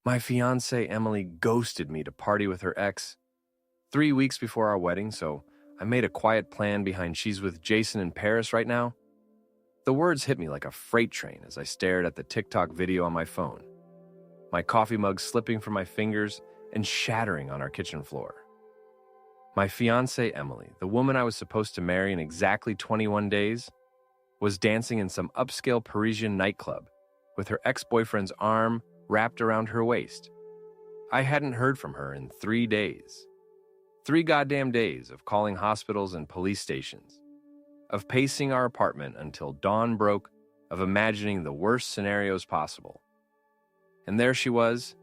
My fiancée Emily ghosted me to party with her ex 3 weeks before our wedding, so I made a quiet plan behind she's with Jason in Paris right now. The words hit me like a freight train as I stared at the TikTok video on my phone, my coffee mug slipping from my fingers and shattering on our kitchen floor. My fiancée Emily, the woman I was supposed to marry in exactly 21 days, was dancing in some upscale Parisian nightclub with her ex-boyfriend's arm wrapped around her waist. I hadn't heard from her in 3 days. 3 goddamn days of calling hospitals and police stations, of pacing our apartment until dawn broke, of imagining the worst scenarios possible. And there she was,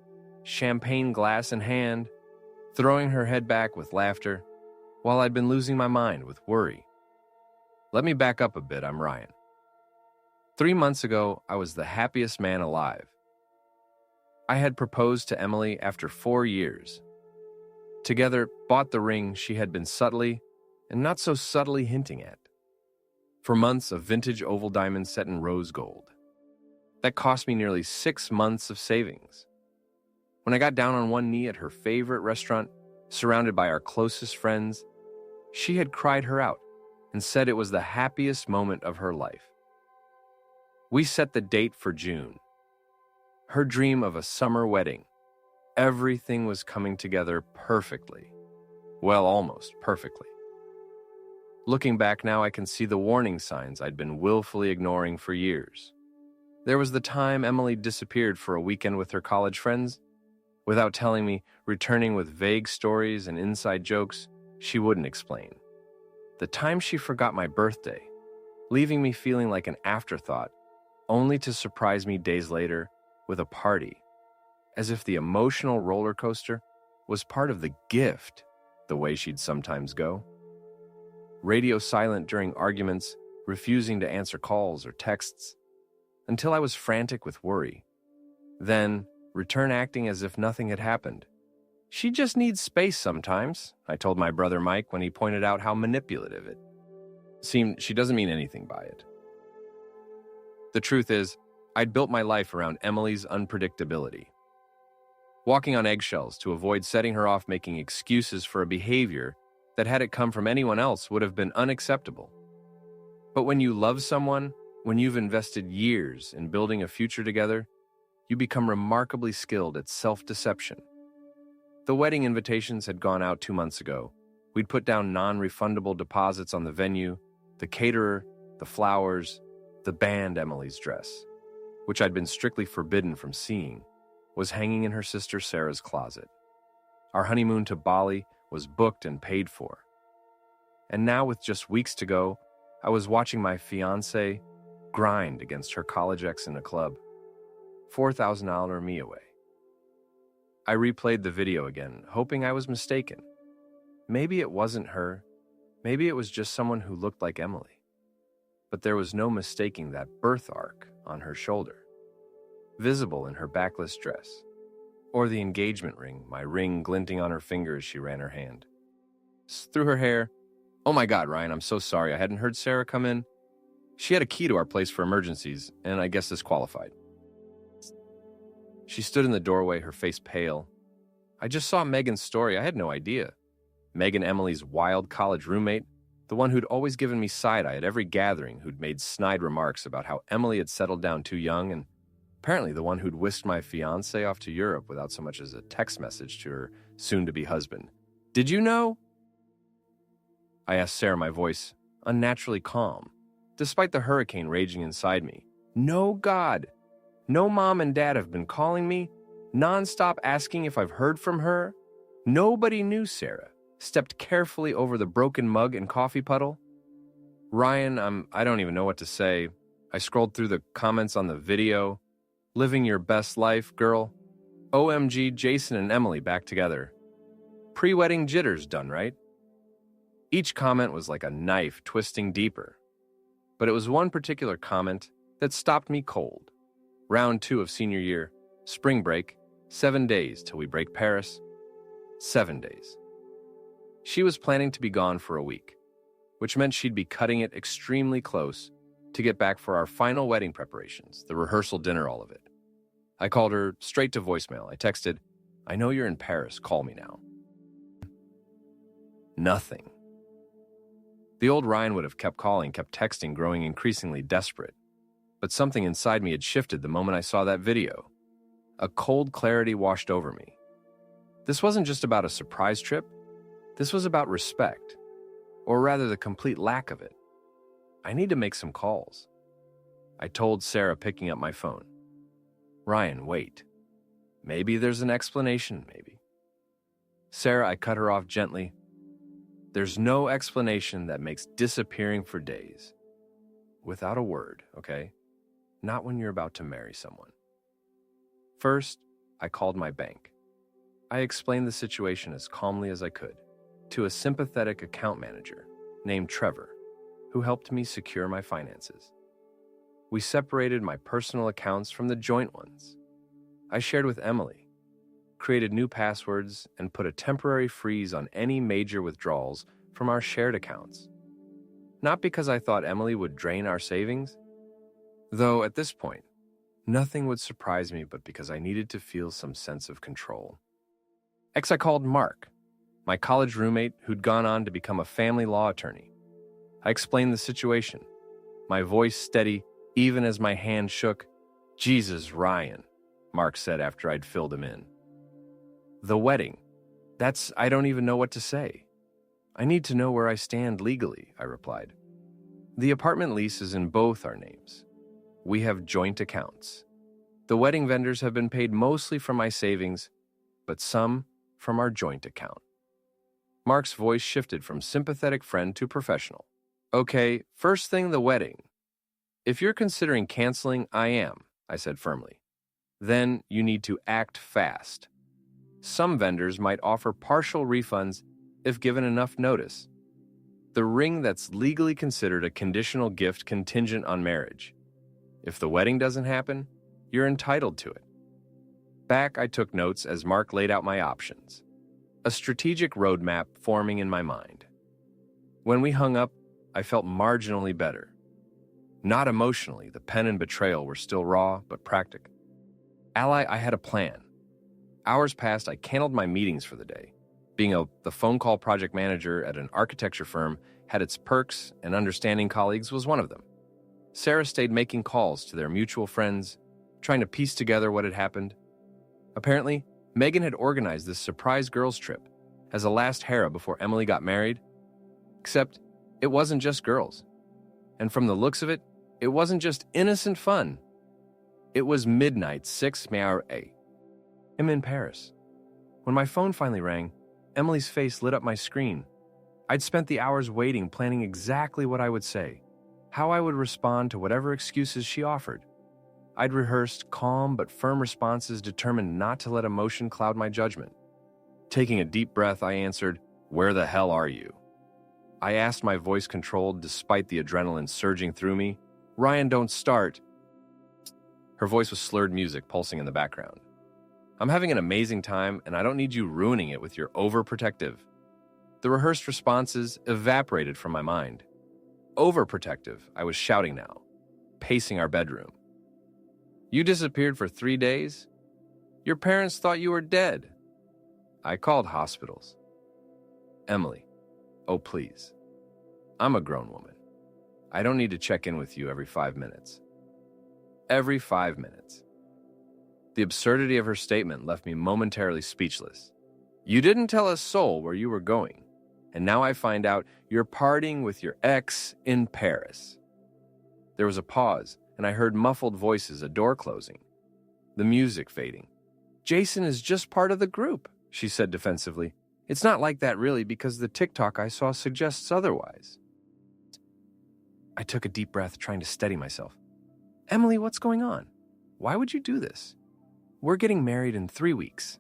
champagne glass in hand, throwing her head back with laughter, while I'd been losing my mind with worry. Let me back up a bit, I'm Ryan. 3 months ago, I was the happiest man alive. I had proposed to Emily after 4 years. Together, bought the ring she had been subtly, and not so subtly hinting at. For months, a vintage oval diamond set in rose gold. That cost me nearly 6 months of savings. When I got down on one knee at her favorite restaurant, surrounded by our closest friends, she had cried her out and said it was the happiest moment of her life. We set the date for June. Her dream of a summer wedding. Everything was coming together perfectly. Well, almost perfectly. Looking back now, I can see the warning signs I'd been willfully ignoring for years. There was the time Emily disappeared for a weekend with her college friends, without telling me, returning with vague stories and inside jokes she wouldn't explain. The time she forgot my birthday, leaving me feeling like an afterthought, only to surprise me days later with a party, as if the emotional roller coaster was part of the gift, the way she'd sometimes go. Radio silent during arguments, refusing to answer calls or texts, until I was frantic with worry. Then, return acting as if nothing had happened. She just needs space sometimes, I told my brother Mike when he pointed out how manipulative it seemed. She doesn't mean anything by it. The truth is, I'd built my life around Emily's unpredictability. Walking on eggshells to avoid setting her off making excuses for a behavior that, had it come from anyone else, would have been unacceptable. But when you love someone, when you've invested years in building a future together, you become remarkably skilled at self-deception. The wedding invitations had gone out 2 months ago. We'd put down non-refundable deposits on the venue, the caterer, the flowers, the band. Emily's dress, which I'd been strictly forbidden from seeing, was hanging in her sister Sarah's closet. Our honeymoon to Bali was booked and paid for. And now, with just weeks to go, I was watching my fiancée grind against her college ex in a club. $4,000 me away. I replayed the video again, hoping I was mistaken. Maybe it wasn't her. Maybe it was just someone who looked like Emily. But there was no mistaking that birthmark on her shoulder, visible in her backless dress, or the engagement ring, my ring glinting on her finger as she ran her hand through her hair. Oh my God, Ryan, I'm so sorry. I hadn't heard Sarah come in. She had a key to our place for emergencies, and I guess this qualified. She stood in the doorway, her face pale. I just saw Megan's story. I had no idea. Megan, Emily's wild college roommate, the one who'd always given me side-eye at every gathering, who'd made snide remarks about how Emily had settled down too young, and apparently the one who'd whisked my fiancé off to Europe without so much as a text message to her soon-to-be husband. Did you know? I asked Sarah, my voice unnaturally calm, despite the hurricane raging inside me. No, God. No, Mom and Dad have been calling me, nonstop asking if I've heard from her. Nobody knew Sarah stepped carefully over the broken mug and coffee puddle. Ryan, I don't even know what to say. I scrolled through the comments on the video. Living your best life, girl. OMG, Jason and Emily back together. Pre-wedding jitters done, right? Each comment was like a knife twisting deeper. But it was one particular comment that stopped me cold. Round 2 of senior year, spring break, 7 days till we break Paris. 7 days. She was planning to be gone for a week, which meant she'd be cutting it extremely close to get back for our final wedding preparations, the rehearsal dinner, all of it. I called her straight to voicemail. I texted, "I know you're in Paris. Call me now." Nothing. The old Ryan would have kept calling, kept texting, growing increasingly desperate. But something inside me had shifted the moment I saw that video. A cold clarity washed over me. This wasn't just about a surprise trip. This was about respect, or rather the complete lack of it. I need to make some calls. I told Sarah, picking up my phone. "Ryan, wait. Maybe there's an explanation, maybe." "Sarah," I cut her off gently. "There's no explanation that makes disappearing for days. Without a word, okay? Not when you're about to marry someone." First, I called my bank. I explained the situation as calmly as I could to a sympathetic account manager named Trevor, who helped me secure my finances. We separated my personal accounts from the joint ones. I shared with Emily, created new passwords, and put a temporary freeze on any major withdrawals from our shared accounts. Not because I thought Emily would drain our savings, though at this point, nothing would surprise me, but because I needed to feel some sense of control. I called Mark, my college roommate who'd gone on to become a family law attorney. I explained the situation, my voice steady even as my hand shook. "Jesus, Ryan," Mark said after I'd filled him in. "The wedding. I don't even know what to say. I need to know where I stand legally," I replied. "The apartment lease is in both our names. We have joint accounts. The wedding vendors have been paid mostly from my savings, but some from our joint account." Mark's voice shifted from sympathetic friend to professional. "Okay, first thing, the wedding. If you're considering canceling, I am," I said firmly. "Then you need to act fast. Some vendors might offer partial refunds if given enough notice. The ring that's legally considered a conditional gift contingent on marriage. If the wedding doesn't happen, you're entitled to it." Back, I took notes as Mark laid out my options, a strategic roadmap forming in my mind. When we hung up, I felt marginally better. Not emotionally, the pen and betrayal were still raw, but practical. I had a plan. Hours passed, I canceled my meetings for the day. Being the phone call project manager at an architecture firm had its perks, and understanding colleagues was one of them. Sarah stayed making calls to their mutual friends, trying to piece together what had happened. Apparently, Megan had organized this surprise girls' trip as a last hurrah before Emily got married. Except, it wasn't just girls. And from the looks of it, it wasn't just innocent fun. It was midnight, 6 a.m. I'm in Paris. When my phone finally rang, Emily's face lit up my screen. I'd spent the hours waiting, planning exactly what I would say, how I would respond to whatever excuses she offered. I'd rehearsed calm but firm responses, determined not to let emotion cloud my judgment. Taking a deep breath, I answered, "Where the hell are you?" I asked, my voice controlled despite the adrenaline surging through me. "Ryan, don't start." Her voice was slurred music pulsing in the background. "I'm having an amazing time, and I don't need you ruining it with your overprotective." The rehearsed responses evaporated from my mind. Overprotective, I was shouting now, pacing our bedroom. "You disappeared for 3 days? Your parents thought you were dead." I called hospitals. "Emily, oh please. I'm a grown woman. I don't need to check in with you every 5 minutes. Every 5 minutes." The absurdity of her statement left me momentarily speechless. "You didn't tell a soul where you were going, and now I find out you're partying with your ex in Paris." There was a pause, and I heard muffled voices, a door closing, the music fading. "Jason is just part of the group," she said defensively. "It's not like that really, because the TikTok I saw suggests otherwise." I took a deep breath, trying to steady myself. "Emily, what's going on? Why would you do this? We're getting married in 3 weeks."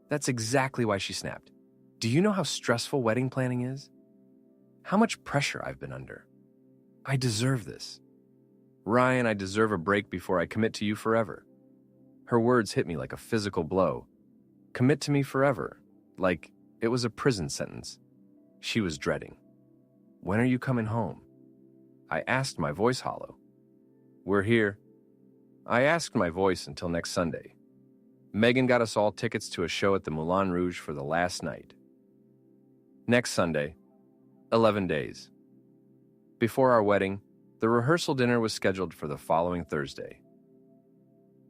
That's exactly why she snapped. "Do you know how stressful wedding planning is? How much pressure I've been under? I deserve this. Ryan, I deserve a break before I commit to you forever." Her words hit me like a physical blow. Commit to me forever, like it was a prison sentence. She was dreading. "When are you coming home?" I asked, my voice hollow. "We're here." I asked my voice until next Sunday. Megan got us all tickets to a show at the Moulin Rouge for the last night. Next Sunday, 11 days. Before our wedding, the rehearsal dinner was scheduled for the following Thursday.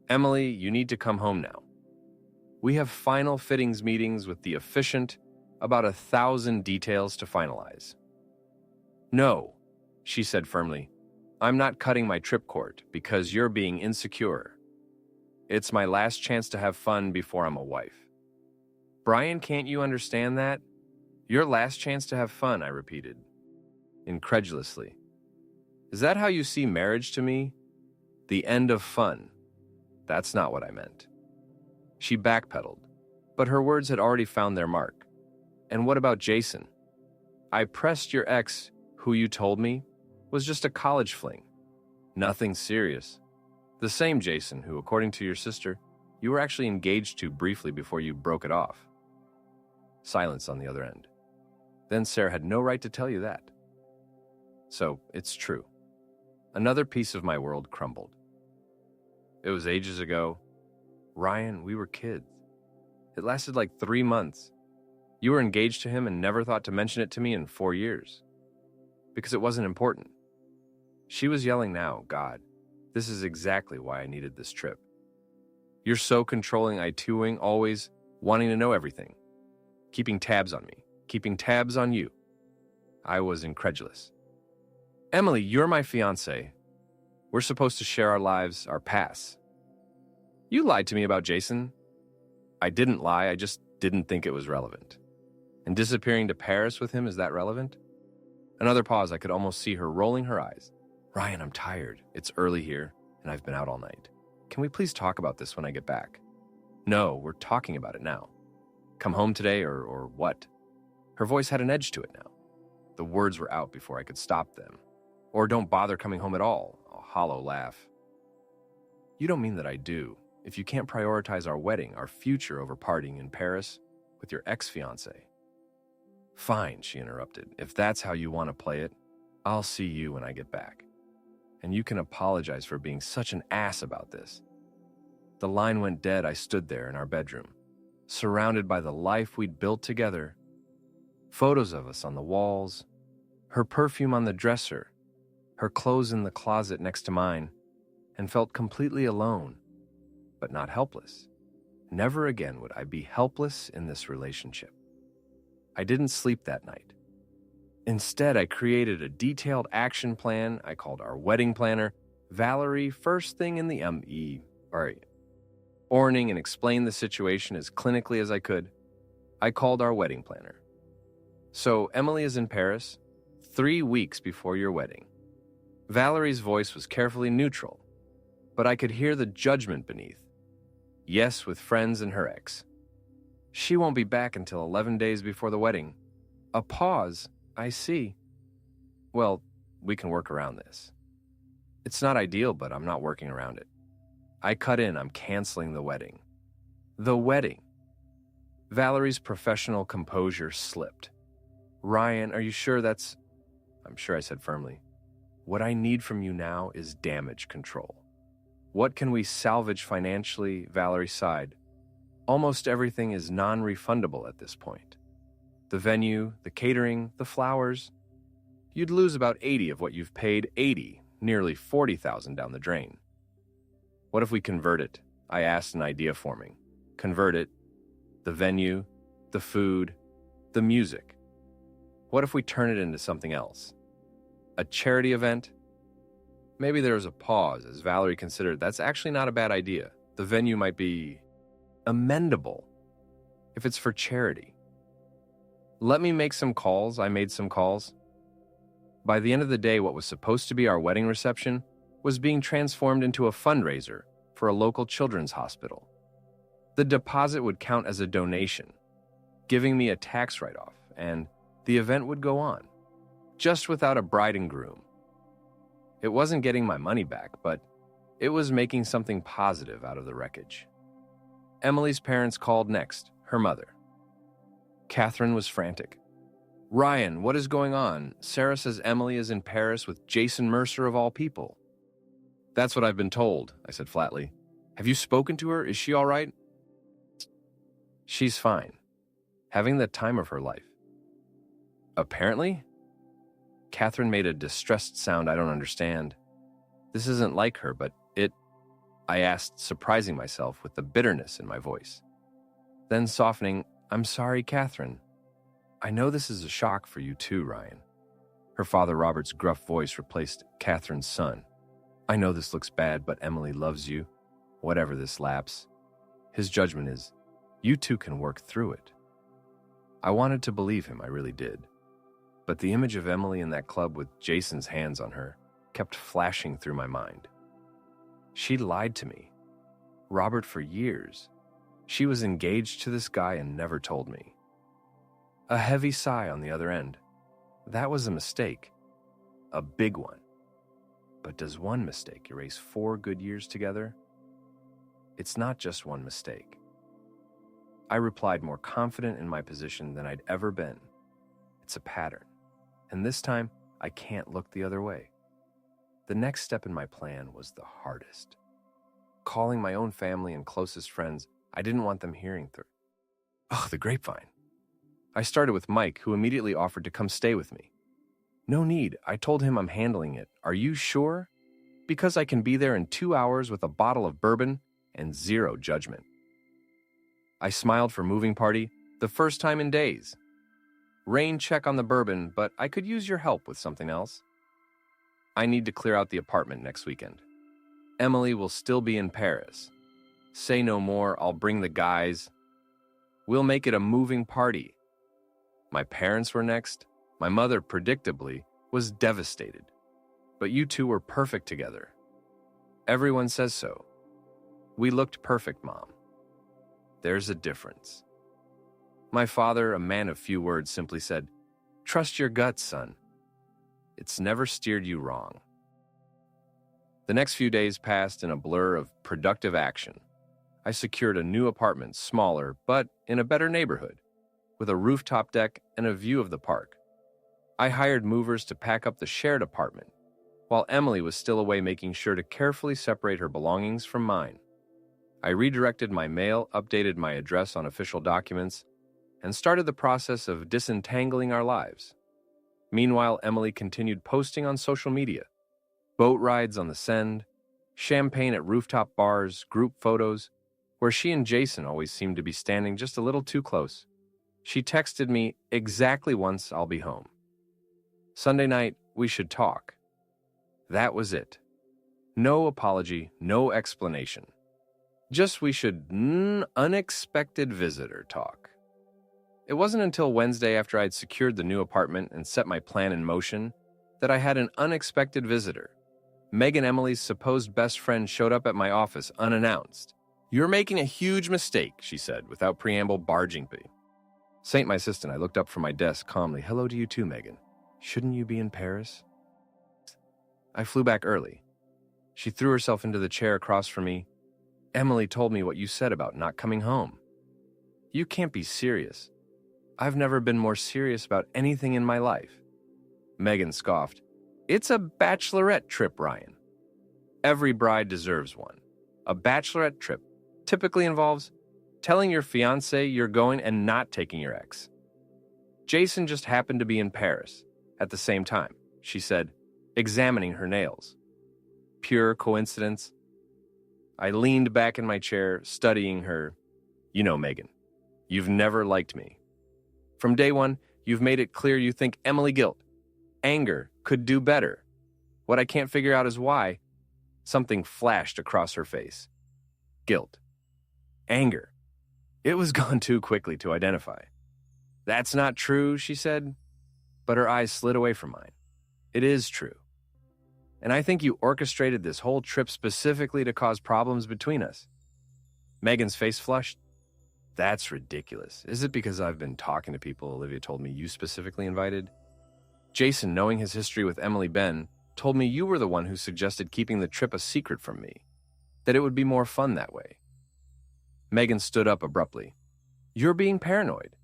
Emily, you need to come home now. We have final fittings meetings with the officiant, about 1,000 details to finalize. No, she said firmly. I'm not cutting my tripcord because you're being insecure. It's my last chance to have fun before I'm a wife. Brian, can't you understand that? Your last chance to have fun, I repeated, incredulously. Is that how you see marriage to me? The end of fun. That's not what I meant. She backpedaled, but her words had already found their mark. And what about Jason? I pressed your ex, who you told me was just a college fling. Nothing serious. The same Jason who, according to your sister, you were actually engaged to briefly before you broke it off. Silence on the other end. Then Sarah had no right to tell you that. So, it's true. Another piece of my world crumbled. It was ages ago. Ryan, we were kids. It lasted like 3 months. You were engaged to him and never thought to mention it to me in 4 years. Because it wasn't important. She was yelling now, God, this is exactly why I needed this trip. You're so controlling, I-2ing, always wanting to know everything. Keeping tabs on me. Keeping tabs on you. I was incredulous. Emily, you're my fiancée. We're supposed to share our lives, our pasts. You lied to me about Jason. I didn't lie, I just didn't think it was relevant. And disappearing to Paris with him, is that relevant? Another pause, I could almost see her rolling her eyes. Ryan, I'm tired. It's early here, and I've been out all night. Can we please talk about this when I get back? No, we're talking about it now. Come home today or what? Her voice had an edge to it now. The words were out before I could stop them. Or don't bother coming home at all, a hollow laugh. You don't mean that I do. If you can't prioritize our wedding, our future over partying in Paris with your ex-fiancé. Fine, she interrupted. If that's how you want to play it, I'll see you when I get back. And you can apologize for being such an ass about this. The line went dead. I stood there in our bedroom, surrounded by the life we'd built together. Photos of us on the walls, her perfume on the dresser, her clothes in the closet next to mine, and felt completely alone, but not helpless. Never again would I be helpless in this relationship. I didn't sleep that night. Instead, I created a detailed action plan I called our wedding planner, Valerie, first thing in the morning, and explained the situation as clinically as I could. I called our wedding planner. So, Emily is in Paris 3 weeks before your wedding. Valerie's voice was carefully neutral, but I could hear the judgment beneath. Yes, with friends and her ex. She won't be back until 11 days before the wedding. A pause, I see. Well, we can work around this. It's not ideal, but I'm not working around it. I cut in, I'm canceling the wedding. The wedding. Valerie's professional composure slipped. Ryan, are you sure that's... I'm sure, I said firmly. What I need from you now is damage control. What can we salvage financially? Valerie sighed. Almost everything is non-refundable at this point. The venue, the catering, the flowers. You'd lose about 80 of what you've paid, 80, nearly 40,000 down the drain. What if we convert it? I asked, an idea forming. Convert it. The venue, the food, the music. What if we turn it into something else? A charity event? Maybe there was a pause as Valerie considered that's actually not a bad idea. The venue might be amendable if it's for charity. Let me make some calls. I made some calls. By the end of the day, what was supposed to be our wedding reception was being transformed into a fundraiser for a local children's hospital. The deposit would count as a donation, giving me a tax write-off, and the event would go on, just without a bride and groom. It wasn't getting my money back, but it was making something positive out of the wreckage. Emily's parents called next, her mother. Catherine was frantic. Ryan, what is going on? Sarah says Emily is in Paris with Jason Mercer of all people. That's what I've been told, I said flatly. Have you spoken to her? Is she all right? She's fine. Having the time of her life. Apparently? Catherine made a distressed sound I don't understand. This isn't like her, but I asked, surprising myself with the bitterness in my voice. Then softening, I'm sorry, Catherine. I know this is a shock for you too, Ryan. Her father Robert's gruff voice replaced Catherine's son. I know this looks bad, but Emily loves you. Whatever this lapse. His judgment is, you two can work through it. I wanted to believe him, I really did. But the image of Emily in that club with Jason's hands on her kept flashing through my mind. She lied to me. Robert for years. She was engaged to this guy and never told me. A heavy sigh on the other end. That was a mistake. A big one. But does one mistake erase 4 good years together? It's not just one mistake. I replied more confident in my position than I'd ever been. It's a pattern. And this time, I can't look the other way. The next step in my plan was the hardest. Calling my own family and closest friends, I didn't want them hearing through. The grapevine. I started with Mike, who immediately offered to come stay with me. No need, I told him I'm handling it. Are you sure? Because I can be there in 2 hours with a bottle of bourbon and 0 judgment. I smiled for moving party, the first time in days. Rain check on the bourbon, but I could use your help with something else. I need to clear out the apartment next weekend. Emily will still be in Paris. Say no more, I'll bring the guys. We'll make it a moving party. My parents were next. My mother, predictably, was devastated. But you two were perfect together. Everyone says so. We looked perfect, Mom. There's a difference. My father, a man of few words, simply said, trust your gut, son. It's never steered you wrong. The next few days passed in a blur of productive action. I secured a new apartment, smaller, but in a better neighborhood, with a rooftop deck and a view of the park. I hired movers to pack up the shared apartment, while Emily was still away making sure to carefully separate her belongings from mine. I redirected my mail, updated my address on official documents, and started the process of disentangling our lives. Meanwhile, Emily continued posting on social media. Boat rides on the Send, champagne at rooftop bars, group photos, where she and Jason always seemed to be standing just a little too close. She texted me exactly once I'll be home. Sunday night, we should talk. That was it. No apology, no explanation. Just we should unexpected visitor talk. It wasn't until Wednesday after I'd secured the new apartment and set my plan in motion that I had an unexpected visitor. Meg and Emily's supposed best friend showed up at my office unannounced. You're making a huge mistake, she said, without preamble, barging me. Saint, my assistant, I looked up from my desk calmly. Hello to you too, Megan. Shouldn't you be in Paris? I flew back early. She threw herself into the chair across from me. Emily told me what you said about not coming home. You can't be serious. I've never been more serious about anything in my life. Megan scoffed. It's a bachelorette trip, Ryan. Every bride deserves one. A bachelorette trip typically involves telling your fiancé you're going and not taking your ex. Jason just happened to be in Paris at the same time, she said, examining her nails. Pure coincidence? I leaned back in my chair, studying her. You know, Megan, you've never liked me. From day one, you've made it clear you think Emily guilt, anger, could do better. What I can't figure out is why. Something flashed across her face. Guilt. Anger. It was gone too quickly to identify. That's not true, she said, but her eyes slid away from mine. It is true. And I think you orchestrated this whole trip specifically to cause problems between us. Megan's face flushed. That's ridiculous. Is it because I've been talking to people Olivia told me you specifically invited? Jason, knowing his history with Emily Ben, told me you were the one who suggested keeping the trip a secret from me, that it would be more fun that way. Megan stood up abruptly. You're being paranoid.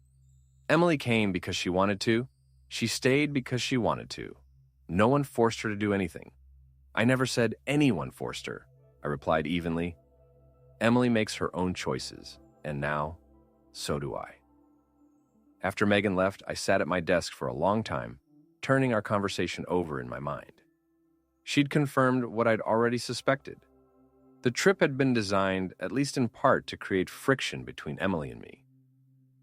Emily came because she wanted to. She stayed because she wanted to. No one forced her to do anything. I never said anyone forced her, I replied evenly. Emily makes her own choices, and now, so do I. After Megan left, I sat at my desk for a long time, turning our conversation over in my mind. She'd confirmed what I'd already suspected. The trip had been designed, at least in part, to create friction between Emily and me.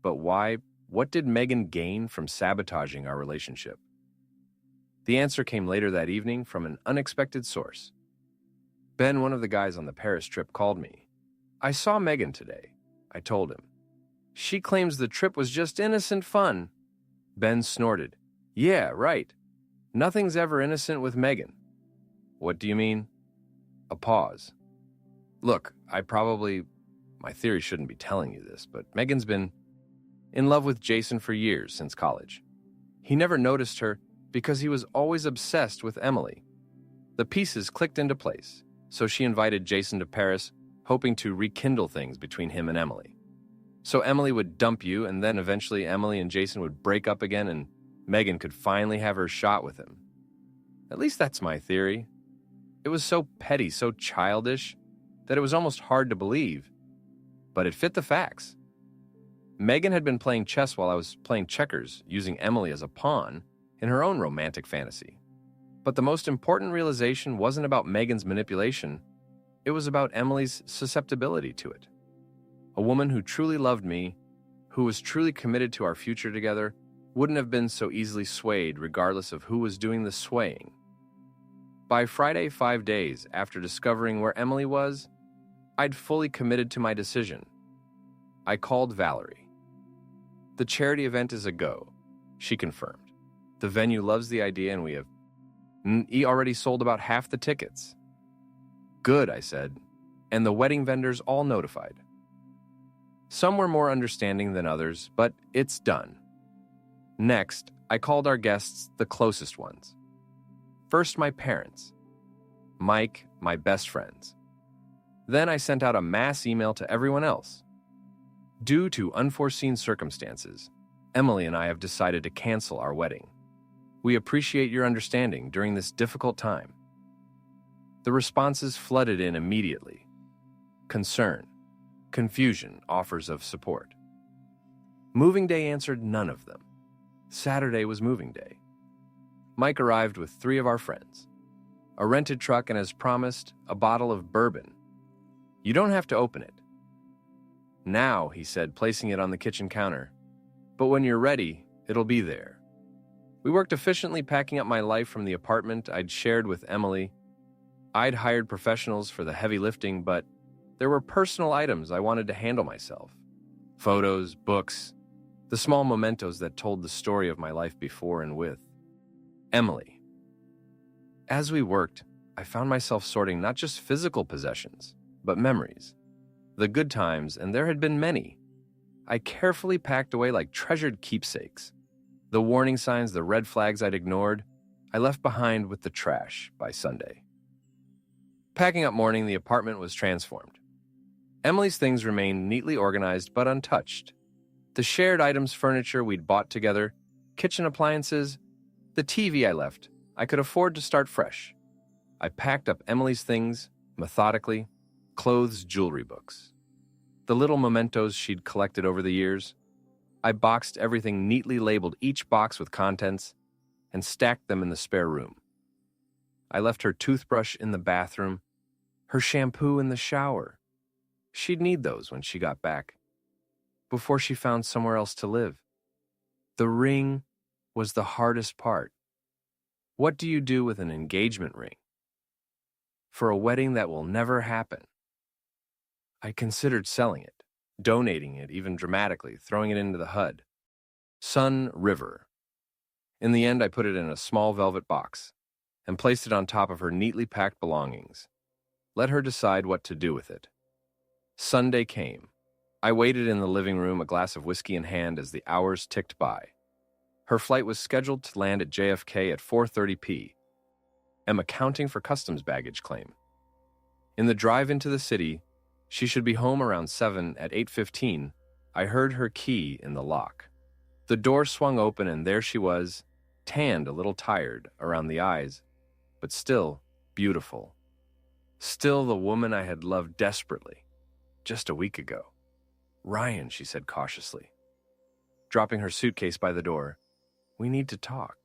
But why? What did Megan gain from sabotaging our relationship? The answer came later that evening from an unexpected source. Ben, one of the guys on the Paris trip, called me. I saw Megan today, I told him. She claims the trip was just innocent fun. Ben snorted. Yeah, right. Nothing's ever innocent with Megan. What do you mean? A pause. Look, my theory shouldn't be telling you this, but Megan's been in love with Jason for years since college. He never noticed her because he was always obsessed with Emily. The pieces clicked into place, so she invited Jason to Paris, hoping to rekindle things between him and Emily. So Emily would dump you, and then eventually Emily and Jason would break up again, and Megan could finally have her shot with him. At least that's my theory. It was so petty, so childish, that it was almost hard to believe. But it fit the facts. Megan had been playing chess while I was playing checkers, using Emily as a pawn in her own romantic fantasy. But the most important realization wasn't about Megan's manipulation. It was about Emily's susceptibility to it. A woman who truly loved me, who was truly committed to our future together, wouldn't have been so easily swayed regardless of who was doing the swaying. By Friday, 5 days after discovering where Emily was, I'd fully committed to my decision. I called Valerie. The charity event is a go, she confirmed. The venue loves the idea and we have already sold about half the tickets. Good, I said, and the wedding vendors all notified. Some were more understanding than others, but it's done. Next, I called our guests, the closest ones. First, my parents. Mike, my best friends. Then I sent out a mass email to everyone else. Due to unforeseen circumstances, Emily and I have decided to cancel our wedding. We appreciate your understanding during this difficult time. The responses flooded in immediately. Concern, confusion, offers of support. Moving day answered none of them. Saturday was moving day. Mike arrived with 3 of our friends, a rented truck, and as promised, a bottle of bourbon. You don't have to open it. Now, he said, placing it on the kitchen counter. But when you're ready, it'll be there. We worked efficiently packing up my life from the apartment I'd shared with Emily. I'd hired professionals for the heavy lifting, but there were personal items I wanted to handle myself. Photos, books, the small mementos that told the story of my life before and with Emily. As we worked, I found myself sorting not just physical possessions, but memories. The good times, and there had been many. I carefully packed away like treasured keepsakes. The warning signs, the red flags I'd ignored, I left behind with the trash by Sunday. Packing up morning, the apartment was transformed. Emily's things remained neatly organized but untouched. The shared items, furniture we'd bought together, kitchen appliances, the TV I left, I could afford to start fresh. I packed up Emily's things, methodically, clothes, jewelry, books. The little mementos she'd collected over the years. I boxed everything neatly, labeled each box with contents, and stacked them in the spare room. I left her toothbrush in the bathroom, her shampoo in the shower. She'd need those when she got back, before she found somewhere else to live. The ring was the hardest part. What do you do with an engagement ring? For a wedding that will never happen. I considered selling it, donating it, even dramatically, throwing it into the HUD. Sun River. In the end, I put it in a small velvet box and placed it on top of her neatly packed belongings. Let her decide what to do with it. Sunday came. I waited in the living room, a glass of whiskey in hand, as the hours ticked by. Her flight was scheduled to land at JFK at 4:30 p.m. I'm accounting for customs baggage claim. In the drive into the city, she should be home around 7. At 8:15, I heard her key in the lock. The door swung open and there she was, tanned, a little tired around the eyes, but still beautiful. Still the woman I had loved desperately, just a week ago. Ryan, she said cautiously, dropping her suitcase by the door, we need to talk.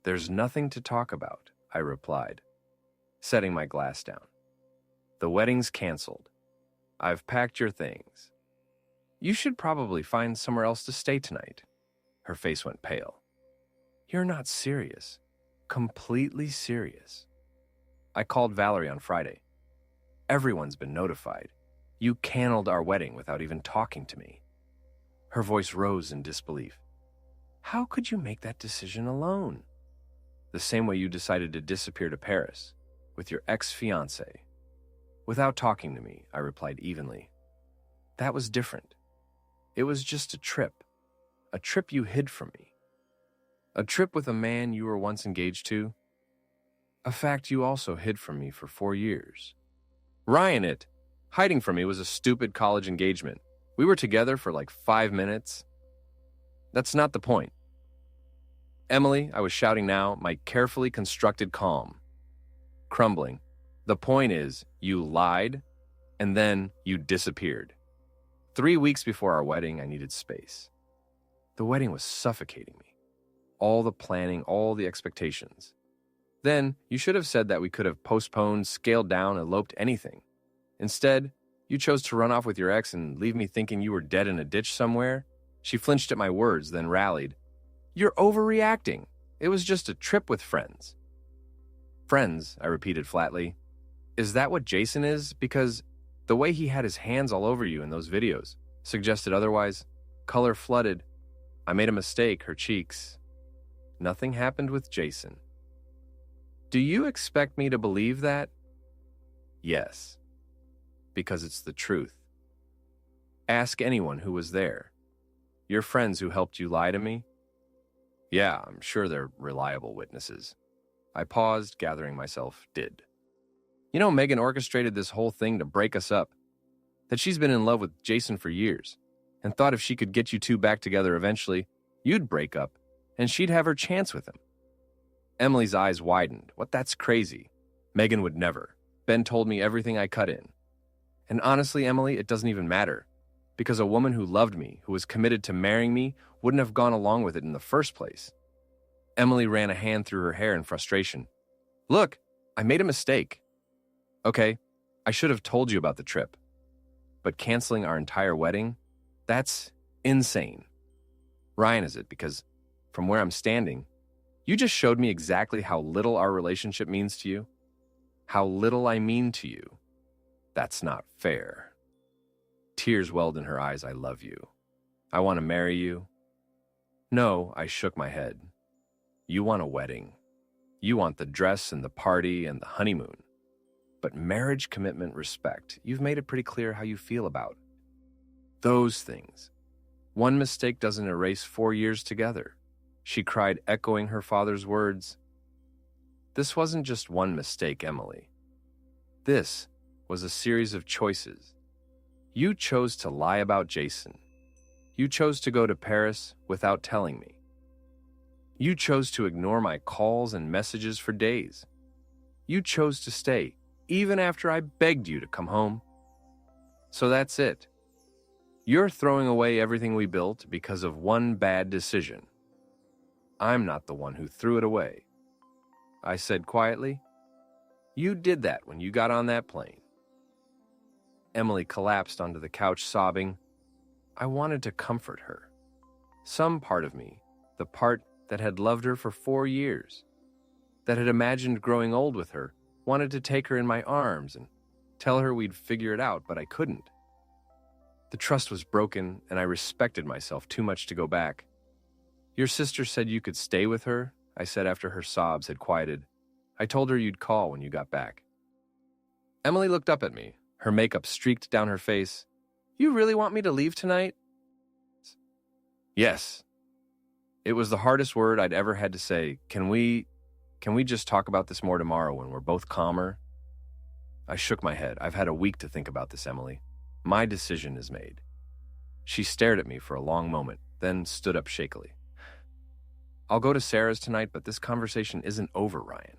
There's nothing to talk about, I replied, setting my glass down. The wedding's canceled. I've packed your things. You should probably find somewhere else to stay tonight. Her face went pale. You're not serious. Completely serious. I called Valerie on Friday. Everyone's been notified. You canceled our wedding without even talking to me. Her voice rose in disbelief. How could you make that decision alone? The same way you decided to disappear to Paris with your ex-fiancée. Without talking to me, I replied evenly. That was different. It was just a trip you hid from me. A trip with a man you were once engaged to. A fact you also hid from me for 4 years. Ryan, hiding from me was a stupid college engagement. We were together for like 5 minutes. That's not the point. Emily, I was shouting now, my carefully constructed calm. Crumbling. The point is, you lied, and then you disappeared. 3 weeks before our wedding, I needed space. The wedding was suffocating me. All the planning, all the expectations. Then, you should have said that we could have postponed, scaled down, eloped, anything. Instead, you chose to run off with your ex and leave me thinking you were dead in a ditch somewhere. She flinched at my words, then rallied. You're overreacting. It was just a trip with friends. Friends, I repeated flatly. Is that what Jason is? Because the way he had his hands all over you in those videos suggested otherwise. Color flooded. I made a mistake, her cheeks. Nothing happened with Jason. Do you expect me to believe that? Yes. Because it's the truth. Ask anyone who was there. Your friends who helped you lie to me? Yeah, I'm sure they're reliable witnesses. I paused, gathering myself, did. You know, Megan orchestrated this whole thing to break us up. That she's been in love with Jason for years, and thought if she could get you two back together eventually, you'd break up, and she'd have her chance with him. Emily's eyes widened. What, that's crazy. Megan would never. Ben told me everything I cut in. And honestly, Emily, it doesn't even matter. Because a woman who loved me, who was committed to marrying me, wouldn't have gone along with it in the first place. Emily ran a hand through her hair in frustration. Look, I made a mistake. Okay, I should have told you about the trip. But canceling our entire wedding? That's insane. Ryan, is it? Because from where I'm standing, you just showed me exactly how little our relationship means to you. How little I mean to you. That's not fair. Tears welled in her eyes. I love you. I want to marry you. No, I shook my head. You want a wedding. You want the dress and the party and the honeymoon. But marriage, commitment, respect, you've made it pretty clear how you feel about those things. One mistake doesn't erase 4 years together. She cried, echoing her father's words. This wasn't just one mistake, Emily. This was a series of choices. You chose to lie about Jason. You chose to go to Paris without telling me. You chose to ignore my calls and messages for days. You chose to stay, even after I begged you to come home. So that's it. You're throwing away everything we built because of one bad decision. I'm not the one who threw it away. I said quietly, you did that when you got on that plane. Emily collapsed onto the couch, sobbing. I wanted to comfort her. Some part of me, the part that had loved her for 4 years, that had imagined growing old with her, wanted to take her in my arms and tell her we'd figure it out, but I couldn't. The trust was broken, and I respected myself too much to go back. Your sister said you could stay with her, I said after her sobs had quieted. I told her you'd call when you got back. Emily looked up at me, her makeup streaked down her face. You really want me to leave tonight? Yes. It was the hardest word I'd ever had to say. Can we just talk about this more tomorrow when we're both calmer? I shook my head. I've had a week to think about this, Emily. My decision is made. She stared at me for a long moment, then stood up shakily. I'll go to Sarah's tonight, but this conversation isn't over, Ryan.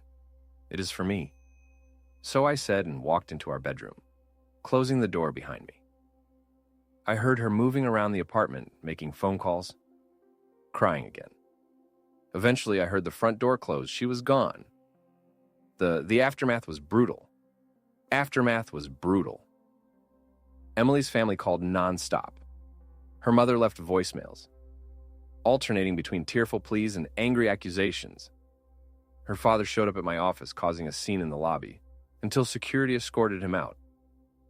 It is for me. So I said and walked into our bedroom, closing the door behind me. I heard her moving around the apartment, making phone calls, crying again. Eventually, I heard the front door close. She was gone. The aftermath was brutal. Aftermath was brutal. Emily's family called nonstop. Her mother left voicemails, alternating between tearful pleas and angry accusations. Her father showed up at my office, causing a scene in the lobby, until security escorted him out.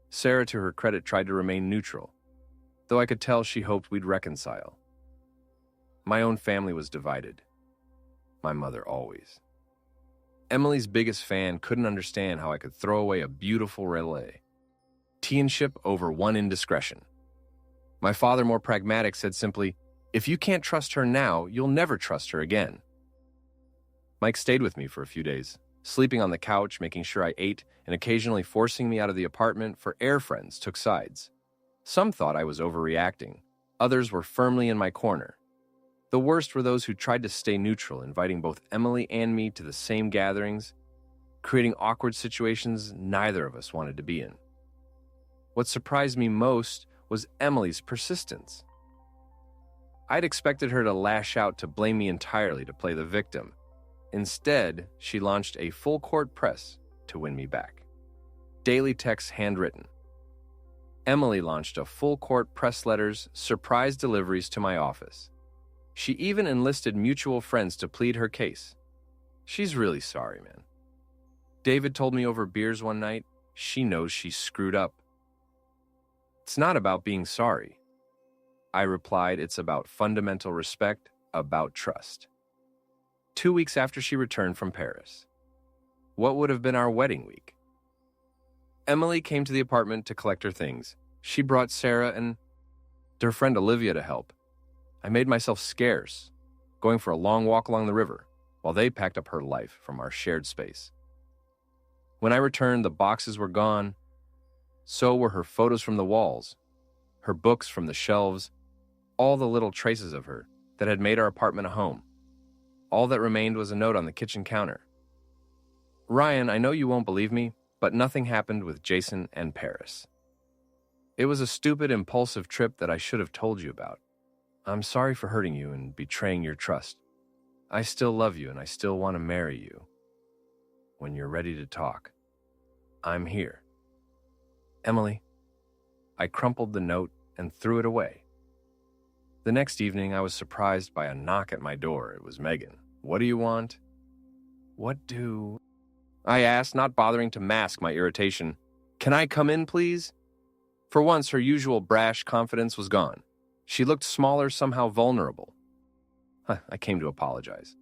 Sarah, to her credit, tried to remain neutral, though I could tell she hoped we'd reconcile. My own family was divided. My mother always. Emily's biggest fan couldn't understand how I could throw away a beautiful relay. Teanship over one indiscretion. My father, more pragmatic, said simply, "If you can't trust her now, you'll never trust her again." Mike stayed with me for a few days, sleeping on the couch, making sure I ate, and occasionally forcing me out of the apartment, for air friends took sides. Some thought I was overreacting. Others were firmly in my corner. The worst were those who tried to stay neutral, inviting both Emily and me to the same gatherings, creating awkward situations neither of us wanted to be in. What surprised me most was Emily's persistence. I'd expected her to lash out, to blame me entirely, to play the victim. Instead, she launched a full-court press to win me back. Daily texts handwritten. Emily launched a full-court press letters, surprise deliveries to my office. She even enlisted mutual friends to plead her case. She's really sorry, man. David told me over beers one night, she knows she screwed up. It's not about being sorry. I replied, it's about fundamental respect, about trust. 2 weeks after she returned from Paris. What would have been our wedding week? Emily came to the apartment to collect her things. She brought Sarah and her friend Olivia to help. I made myself scarce, going for a long walk along the river, while they packed up her life from our shared space. When I returned, the boxes were gone. So were her photos from the walls, her books from the shelves, all the little traces of her that had made our apartment a home. All that remained was a note on the kitchen counter. "Ryan, I know you won't believe me, but nothing happened with Jason and Paris. It was a stupid, impulsive trip that I should have told you about. I'm sorry for hurting you and betraying your trust. I still love you and I still want to marry you. When you're ready to talk, I'm here. Emily." I crumpled the note and threw it away. The next evening, I was surprised by a knock at my door. It was Megan. "What do you want?" "What do?" I asked, not bothering to mask my irritation. "Can I come in, please?" For once, her usual brash confidence was gone. She looked smaller, somehow vulnerable. I came to apologize.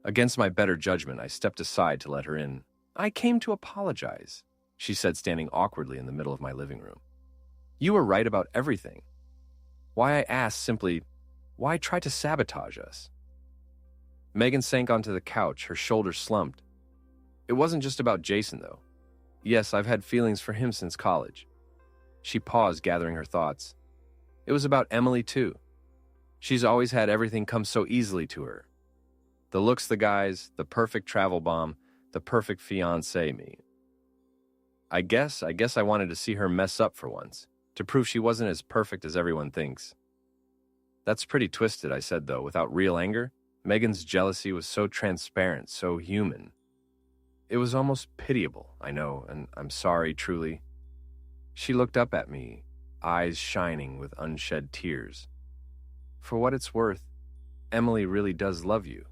Against my better judgment, I stepped aside to let her in. "I came to apologize," she said, standing awkwardly in the middle of my living room. "You were right about everything. Why I asked simply, why try to sabotage us?" Megan sank onto the couch, her shoulders slumped. "It wasn't just about Jason, though. Yes, I've had feelings for him since college." She paused, gathering her thoughts. "It was about Emily, too. She's always had everything come so easily to her. The looks, the guys, the perfect travel bomb, the perfect fiancé me. I guess I wanted to see her mess up for once, to prove she wasn't as perfect as everyone thinks." "That's pretty twisted," I said, though, without real anger. Megan's jealousy was so transparent, so human. It was almost pitiable, I know, and I'm sorry, truly. She looked up at me, eyes shining with unshed tears. "For what it's worth, Emily really does love you."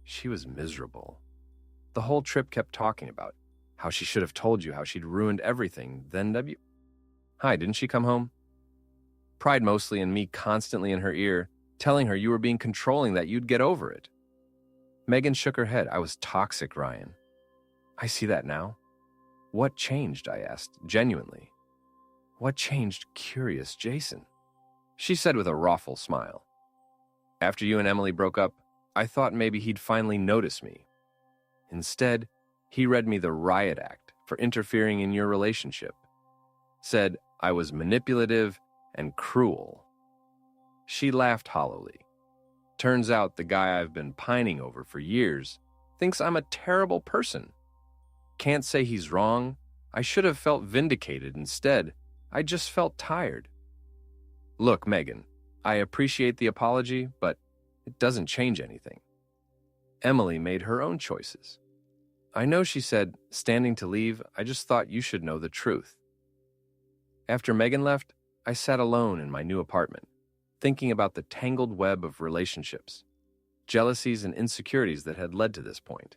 She was miserable. The whole trip kept talking about how she should have told you, how she'd ruined everything. Then Hi, didn't she come home? Pride mostly, and me constantly in her ear, telling her you were being controlling, that you'd get over it. Megan shook her head. "I was toxic, Ryan." "I see that now." "What changed?" I asked, genuinely. "What changed, curious Jason?" She said with a rueful smile. "After you and Emily broke up, I thought maybe he'd finally notice me. Instead, he read me the riot act for interfering in your relationship. Said I was manipulative and cruel." She laughed hollowly. "Turns out the guy I've been pining over for years thinks I'm a terrible person. Can't say he's wrong. I should have felt vindicated instead. I just felt tired. Look, Megan, I appreciate the apology, but it doesn't change anything. Emily made her own choices. I know she said, standing to leave, I just thought you should know the truth. After Megan left, I sat alone in my new apartment, thinking about the tangled web of relationships, jealousies and insecurities that had led to this point.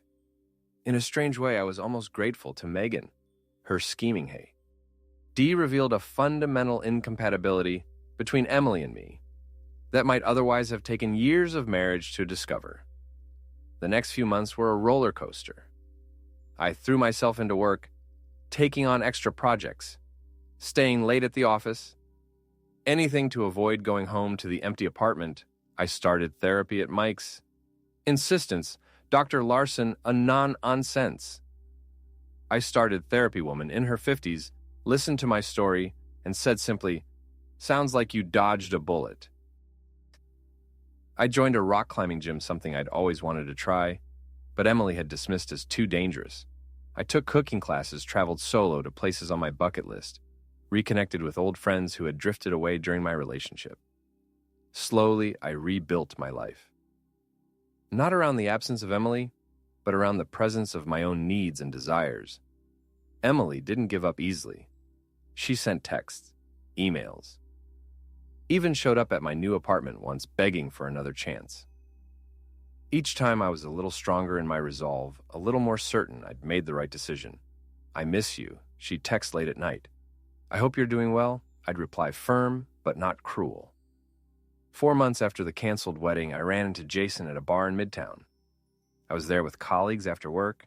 In a strange way, I was almost grateful to Megan, her scheming hay. Dee revealed a fundamental incompatibility between Emily and me that might otherwise have taken years of marriage to discover. The next few months were a roller coaster. I threw myself into work, taking on extra projects, staying late at the office, anything to avoid going home to the empty apartment. I started therapy at Mike's insistence. Dr. Larson, a non-nonsense. I started therapy woman in her 50s, listened to my story, and said simply, "Sounds like you dodged a bullet." I joined a rock climbing gym, something I'd always wanted to try, but Emily had dismissed as too dangerous. I took cooking classes, traveled solo to places on my bucket list, reconnected with old friends who had drifted away during my relationship. Slowly, I rebuilt my life. Not around the absence of Emily, but around the presence of my own needs and desires. Emily didn't give up easily. She sent texts, emails, even showed up at my new apartment once begging for another chance. Each time I was a little stronger in my resolve, a little more certain I'd made the right decision. "I miss you," she'd text late at night. "I hope you're doing well," I'd reply firm, but not cruel. 4 months after the canceled wedding, I ran into Jason at a bar in Midtown. I was there with colleagues after work.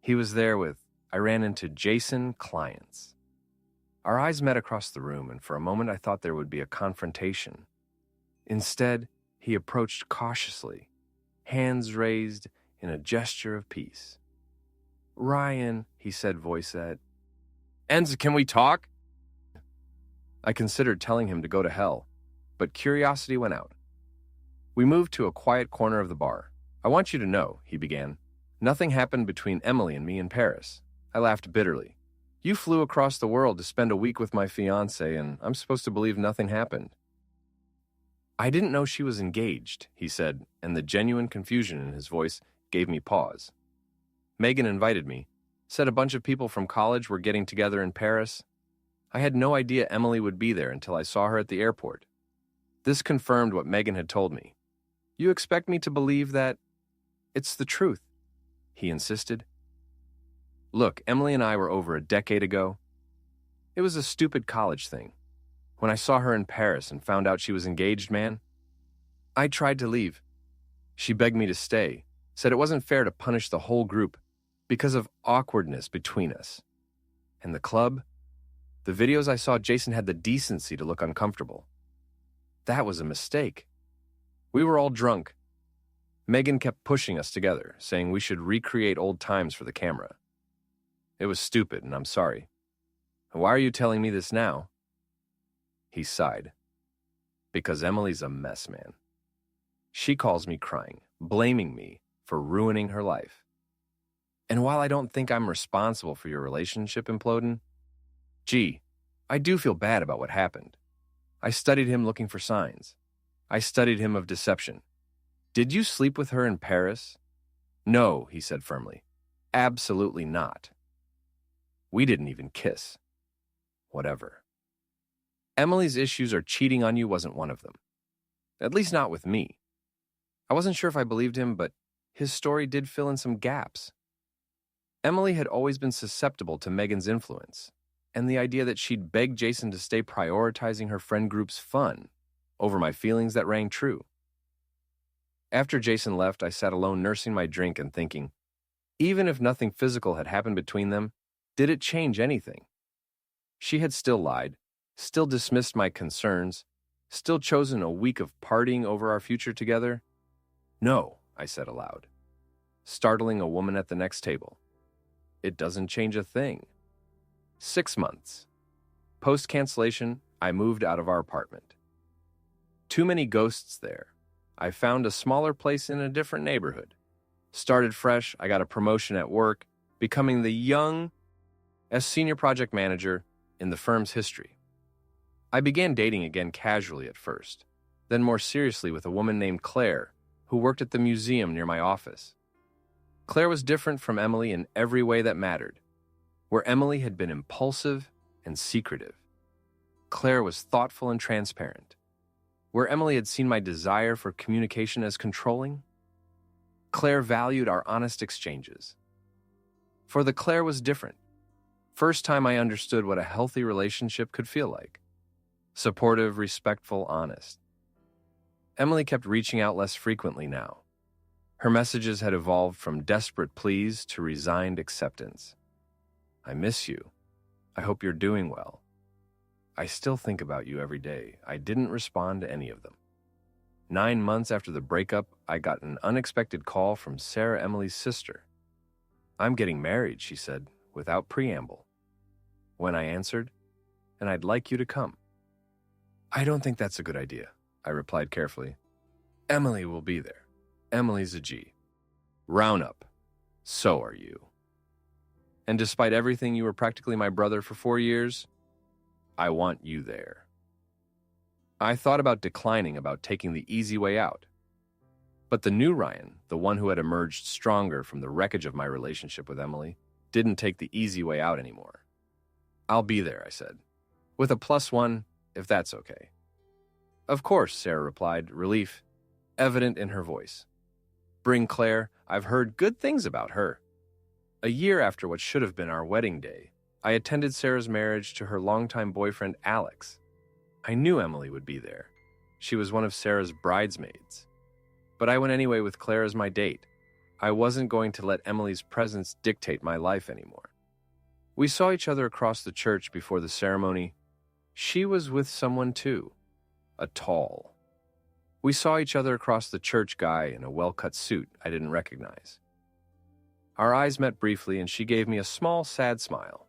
I ran into Jason clients. Our eyes met across the room, and for a moment I thought there would be a confrontation. Instead, he approached cautiously, hands raised in a gesture of peace. "Ryan," he said, voice at, "Enza, can we talk?" I considered telling him to go to hell, but curiosity went out. We moved to a quiet corner of the bar. "I want you to know," he began, "nothing happened between Emily and me in Paris." I laughed bitterly. "You flew across the world to spend a week with my fiancée, and I'm supposed to believe nothing happened." "I didn't know she was engaged," he said, and the genuine confusion in his voice gave me pause. "Megan invited me, said a bunch of people from college were getting together in Paris. I had no idea Emily would be there until I saw her at the airport. This confirmed what Megan had told me. You expect me to believe that it's the truth?" he insisted. "Look, Emily and I were over a decade ago. It was a stupid college thing. When I saw her in Paris and found out she was engaged, man, I tried to leave. She begged me to stay, said it wasn't fair to punish the whole group because of awkwardness between us. And the club? The videos I saw, Jason had the decency to look uncomfortable. That was a mistake. We were all drunk. Megan kept pushing us together, saying we should recreate old times for the camera. It was stupid, and I'm sorry. Why are you telling me this now?" He sighed. "Because Emily's a mess, man. She calls me crying, blaming me for ruining her life. And while I don't think I'm responsible for your relationship imploding, gee, I do feel bad about what happened. I studied him looking for signs. I studied him of deception. Did you sleep with her in Paris?" "No," he said firmly. "Absolutely not. We didn't even kiss." Whatever. "Emily's issues or cheating on you wasn't one of them. At least not with me." I wasn't sure if I believed him, but his story did fill in some gaps. Emily had always been susceptible to Megan's influence, and the idea that she'd beg Jason to stay prioritizing her friend group's fun over my feelings that rang true. After Jason left, I sat alone nursing my drink and thinking, even if nothing physical had happened between them, did it change anything? She had still lied, still dismissed my concerns, still chosen a week of partying over our future together. "No," I said aloud, startling a woman at the next table. "It doesn't change a thing." 6 months. Post-cancellation, I moved out of our apartment. Too many ghosts there. I found a smaller place in a different neighborhood. Started fresh, I got a promotion at work, becoming the youngest senior project manager in the firm's history. I began dating again casually at first, then more seriously with a woman named Claire, who worked at the museum near my office. Claire was different from Emily in every way that mattered. Where Emily had been impulsive and secretive, Claire was thoughtful and transparent. Where Emily had seen my desire for communication as controlling, Claire valued our honest exchanges. For the Claire was different. First time I understood what a healthy relationship could feel like. Supportive, respectful, honest. Emily kept reaching out less frequently now. Her messages had evolved from desperate pleas to resigned acceptance. I miss you. I hope you're doing well. I still think about you every day. I didn't respond to any of them. 9 months after the breakup, I got an unexpected call from Sarah, Emily's sister. I'm getting married, she said, without preamble. When I answered, and I'd like you to come. I don't think that's a good idea, I replied carefully. Emily will be there. Emily's a G. Round up. So are you. And despite everything, you were practically my brother for 4 years. I want you there. I thought about declining, about taking the easy way out. But the new Ryan, the one who had emerged stronger from the wreckage of my relationship with Emily, didn't take the easy way out anymore. I'll be there, I said, with a +1, if that's okay. Of course, Sarah replied, relief evident in her voice. Bring Claire. I've heard good things about her. A year after what should have been our wedding day, I attended Sarah's marriage to her longtime boyfriend, Alex. I knew Emily would be there. She was one of Sarah's bridesmaids. But I went anyway with Claire as my date. I wasn't going to let Emily's presence dictate my life anymore. We saw each other across the church before the ceremony. She was with someone too, a tall. We saw each other across the church guy in a well-cut suit I didn't recognize. Our eyes met briefly and she gave me a small, sad smile.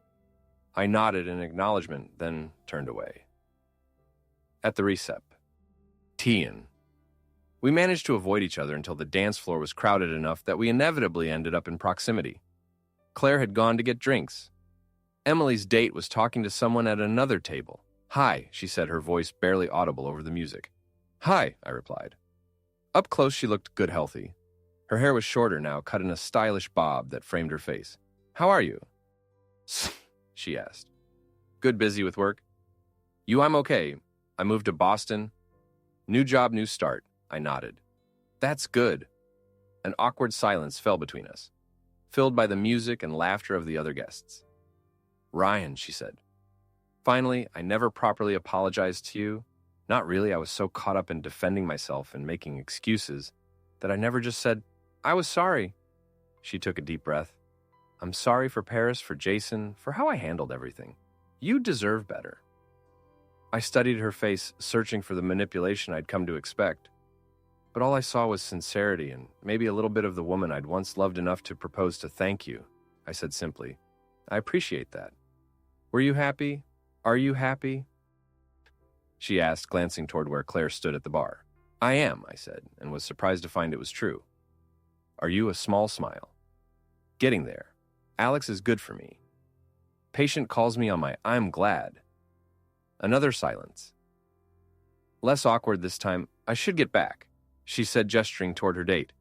I nodded in acknowledgement, then turned away. At the recep. Tian. We managed to avoid each other until the dance floor was crowded enough that we inevitably ended up in proximity. Claire had gone to get drinks. Emily's date was talking to someone at another table. Hi, she said, her voice barely audible over the music. Hi, I replied. Up close, she looked good healthy. Her hair was shorter now, cut in a stylish bob that framed her face. How are you? She asked. Good, busy with work? I'm okay. I moved to Boston. New job, new start. I nodded. That's good. An awkward silence fell between us, filled by the music and laughter of the other guests. Ryan, she said. Finally, I never properly apologized to you. Not really, I was so caught up in defending myself and making excuses that I never just said, I was sorry. She took a deep breath. I'm sorry for Paris, for Jason, for how I handled everything. You deserve better. I studied her face, searching for the manipulation I'd come to expect. But all I saw was sincerity and maybe a little bit of the woman I'd once loved enough to propose to thank you. I said simply, I appreciate that. Were you happy? Are you happy? She asked, glancing toward where Claire stood at the bar. I am, I said, and was surprised to find it was true. Are you? A small smile. Getting there. Alex is good for me. Patient calls me on my I'm glad. Another silence. Less awkward this time. I should get back, she said, gesturing toward her date.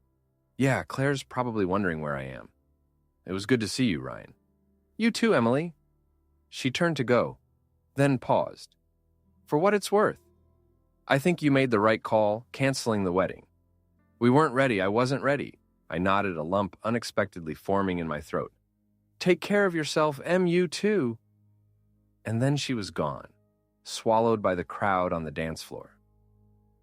Yeah, Claire's probably wondering where I am. It was good to see you, Ryan. You too, Emily. She turned to go, then paused. For what it's worth. I think you made the right call, canceling the wedding. We weren't ready. I wasn't ready. I nodded, a lump unexpectedly forming in my throat. Take care of yourself, you too. And then she was gone, swallowed by the crowd on the dance floor.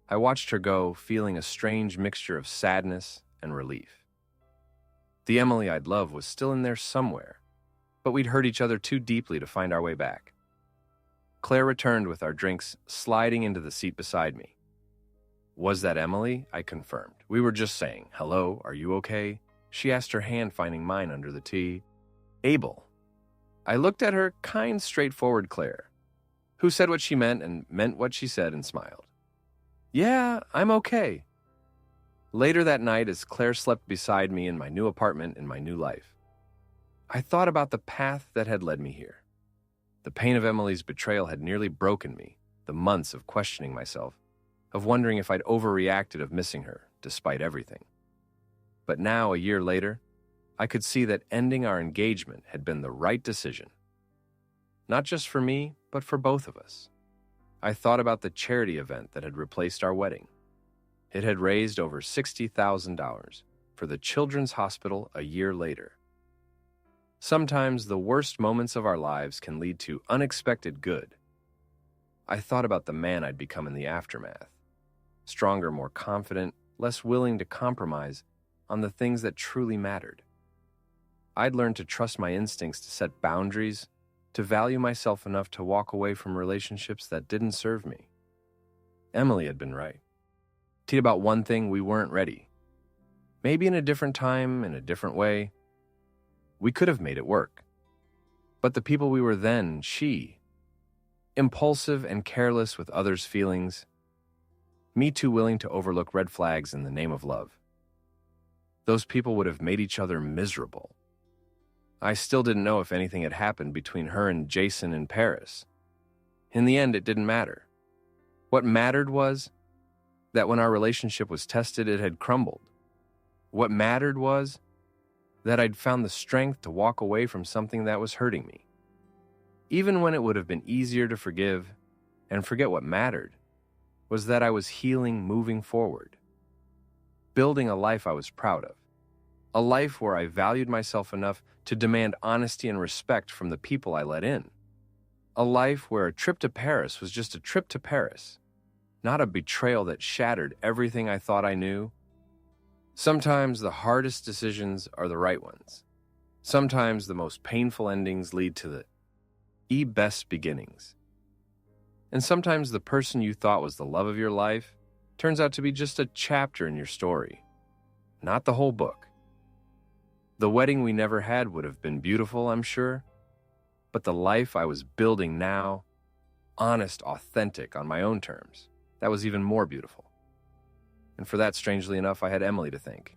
I watched her go, feeling a strange mixture of sadness and relief. The Emily I'd loved was still in there somewhere, but we'd hurt each other too deeply to find our way back. Claire returned with our drinks, sliding into the seat beside me. Was that Emily? I confirmed. We were just saying, hello, are you okay? She asked, her hand finding mine under the tea. Abel. I looked at her, kind, straightforward Claire, who said what she meant and meant what she said and smiled. Yeah, I'm okay. Later that night, as Claire slept beside me in my new apartment in my new life, I thought about the path that had led me here. The pain of Emily's betrayal had nearly broken me, the months of questioning myself, of wondering if I'd overreacted, of missing her, despite everything. But now, a year later, I could see that ending our engagement had been the right decision. Not just for me, but for both of us. I thought about the charity event that had replaced our wedding. It had raised over $60,000 for the Children's Hospital a year later. Sometimes the worst moments of our lives can lead to unexpected good. I thought about the man I'd become in the aftermath. Stronger, more confident, less willing to compromise on the things that truly mattered. I'd learned to trust my instincts, to set boundaries, to value myself enough to walk away from relationships that didn't serve me. Emily had been right. About one thing: we weren't ready. Maybe in a different time, in a different way, we could have made it work. But the people we were then, impulsive and careless with others' feelings, me too willing to overlook red flags in the name of love. Those people would have made each other miserable. I still didn't know if anything had happened between her and Jason in Paris. In the end, it didn't matter. What mattered was that when our relationship was tested, it had crumbled. What mattered was that I'd found the strength to walk away from something that was hurting me. Even when it would have been easier to forgive and forget, what mattered was that I was healing, moving forward, building a life I was proud of, a life where I valued myself enough to demand honesty and respect from the people I let in, a life where a trip to Paris was just a trip to Paris, not a betrayal that shattered everything I thought I knew. Sometimes the hardest decisions are the right ones. Sometimes the most painful endings lead to the best beginnings. And sometimes the person you thought was the love of your life turns out to be just a chapter in your story, not the whole book. The wedding we never had would have been beautiful, I'm sure, but the life I was building now, honest, authentic, on my own terms, that was even more beautiful. And for that, strangely enough, I had Emily to thank.